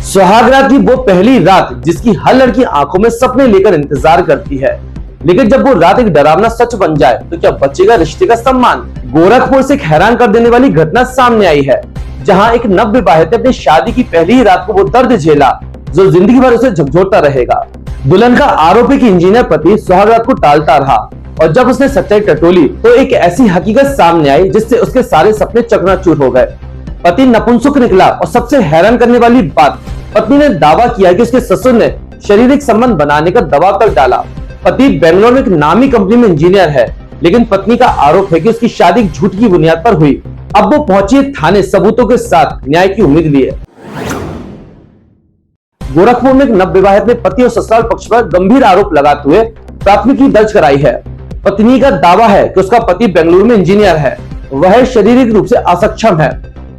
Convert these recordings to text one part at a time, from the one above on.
सुहागरात की वो पहली रात जिसकी हर लड़की आंखों में सपने लेकर इंतजार करती है, लेकिन जब वो रात एक डरावना सच बन जाए तो क्या बचेगा रिश्ते का सम्मान। गोरखपुर से एक हैरान कर देने वाली घटना सामने आई है, जहां एक नवविवाहित ने अपनी शादी की पहली ही रात को वो दर्द झेला जो जिंदगी भर उसे झकझोरता रहेगा। दुल्हन का आरोप है कि इंजीनियर पति सुहागरात को टालता रहा और जब उसने सच्चाई टटोली तो एक ऐसी हकीकत सामने आई जिससे उसके सारे सपने चकनाचूर हो गए। पति नपुंसक निकला और सबसे हैरान करने वाली बात, पत्नी ने दावा किया कि उसके ससुर ने शारीरिक संबंध बनाने का दबाव कर डाला। पति बेंगलोर में एक नामी कंपनी में इंजीनियर है, लेकिन पत्नी का आरोप है कि उसकी शादी एक झूठ की बुनियाद पर हुई। अब वो पहुंची थाने सबूतों के साथ न्याय की उम्मीद लिए। गोरखपुर में एक नवविवाहित ने पति और ससुराल पक्ष पर गंभीर आरोप लगाते हुए प्राथमिकी दर्ज कराई है। पत्नी का दावा है कि उसका पति बेंगलुरु में इंजीनियर है, वह शारीरिक रूप से असक्षम है।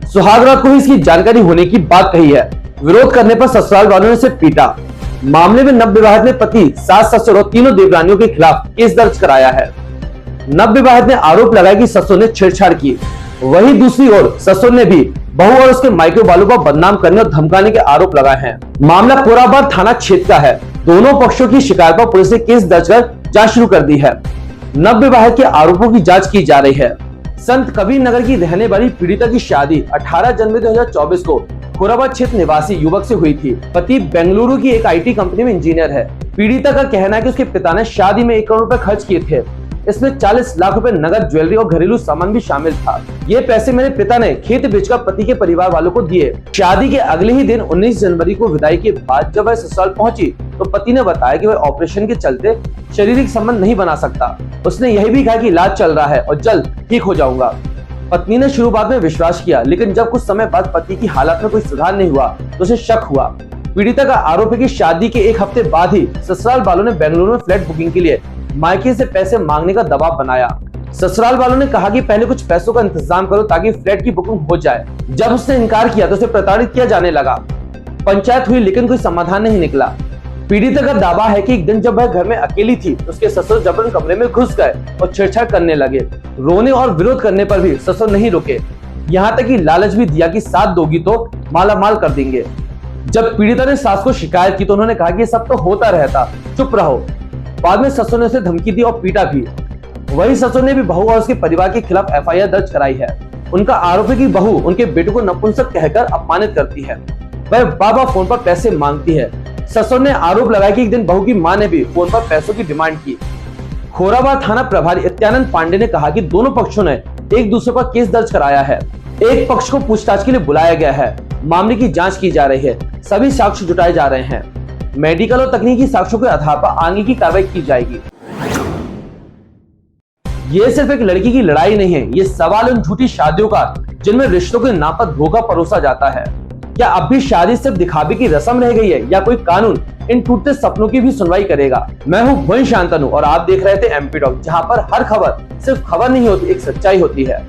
सुहागरात को इसकी जानकारी होने की बात कही है। विरोध करने पर ससुराल वालों ने उसे पीटा। मामले में नवविवाहित ने पति, सास, ससुर और तीनों देवरानियों के खिलाफ केस दर्ज कराया है। नवविवाहित ने आरोप लगाया कि ससुर ने छेड़छाड़ की। वहीं दूसरी ओर ससुर ने भी बहू और उसके मायके वालों को बदनाम करने और धमकाने के आरोप लगाए हैं। मामला कोराबाद थाना क्षेत्र का है। दोनों पक्षों की शिकायत पर पुलिस ने केस दर्ज कर जांच शुरू कर दी है। नवविवाहित के आरोपों की जांच की जा रही है। संत कबीर नगर की रहने वाली पीड़िता की शादी 18 जनवरी 2024 को कोराबाद क्षेत्र निवासी युवक से हुई थी। पति बेंगलुरु की एक आईटी कंपनी में इंजीनियर है। पीड़िता का कहना है कि उसके पिता ने शादी में 1 करोड़ रुपए खर्च किए थे। इसमें 40 लाख रुपए नगद, ज्वेलरी और घरेलू सामान भी शामिल था। ये पैसे मेरे पिता ने खेत बेचकर पति के परिवार वालों को दिए। शादी के अगले ही दिन 19 जनवरी को विदाई के बाद जब वह ससुराल पहुंची तो पति ने बताया कि वह ऑपरेशन के चलते शारीरिक संबंध नहीं बना सकता। उसने यही भी कहा कि इलाज चल रहा है और जल्द ठीक हो जाऊंगा। पत्नी ने शुरुआत में विश्वास किया, लेकिन जब कुछ समय बाद पति की हालत में कोई सुधार नहीं हुआ तो उसे शक हुआ। पीड़िता का आरोप है कि शादी के 1 हफ्ते बाद ही ससुराल वालों ने बेंगलुरु में फ्लैट बुकिंग के लिए मायके से पैसे मांगने का दबाव बनाया। ससुराल वालों ने कहा कि पहले कुछ पैसों का इंतजाम करो ताकि फ्लैट की बुकिंग हो जाए। जब उसने इनकार किया तो उसे प्रताड़ित किया जाने लगा। पंचायत हुई, लेकिन कोई समाधान नहीं निकला। पीड़िता का दावा है कि एक दिन जब वह घर में अकेली थी तो उसके ससुर जबरन कमरे में घुस गए और छेड़छाड़ करने लगे। रोने और विरोध करने पर भी ससुर नहीं रुके, यहाँ तक कि लालच भी दिया कि साथ दोगी तो मालामाल कर देंगे। जब पीड़िता ने सास को शिकायत की तो उन्होंने कहा कि ये सब तो होता रहता, चुप रहो। बाद में ससुर ने उसे धमकी दी और पीटा भी। वही ससुर ने भी बहू और उसके परिवार के खिलाफ एफआईआर दर्ज कराई है। उनका आरोप है कि बहू उनके बेटे को नपुंसक कहकर अपमानित करती है। वह बाबा फोन पर पैसे मांगती है। ससुर ने आरोप लगाया कि एक दिन बहू की मां ने भी फोन पर पैसों की डिमांड की। खोराबाद थाना प्रभारी इत्यानंद पांडे ने कहा कि दोनों पक्षों ने एक दूसरे पर केस दर्ज कराया है। एक पक्ष को पूछताछ के लिए बुलाया गया है। मामले की जांच की जा रही है। सभी साक्ष्य जुटाए जा रहे हैं। मेडिकल और तकनीकी साक्ष्यों के आधार पर आगे की कार्रवाई की जाएगी। ये सिर्फ एक लड़की की लड़ाई नहीं है, ये सवाल उन झूठी शादियों का जिनमें रिश्तों के नाम पर धोखा परोसा जाता है। क्या अब भी शादी सिर्फ दिखावे की रस्म रह गई है या कोई कानून इन टूटते सपनों की भी सुनवाई करेगा? मैं हूं भुवन शांतनु और आप देख रहे थे एमपी टॉक, जहां पर हर खबर सिर्फ खबर नहीं होती, एक सच्चाई होती है।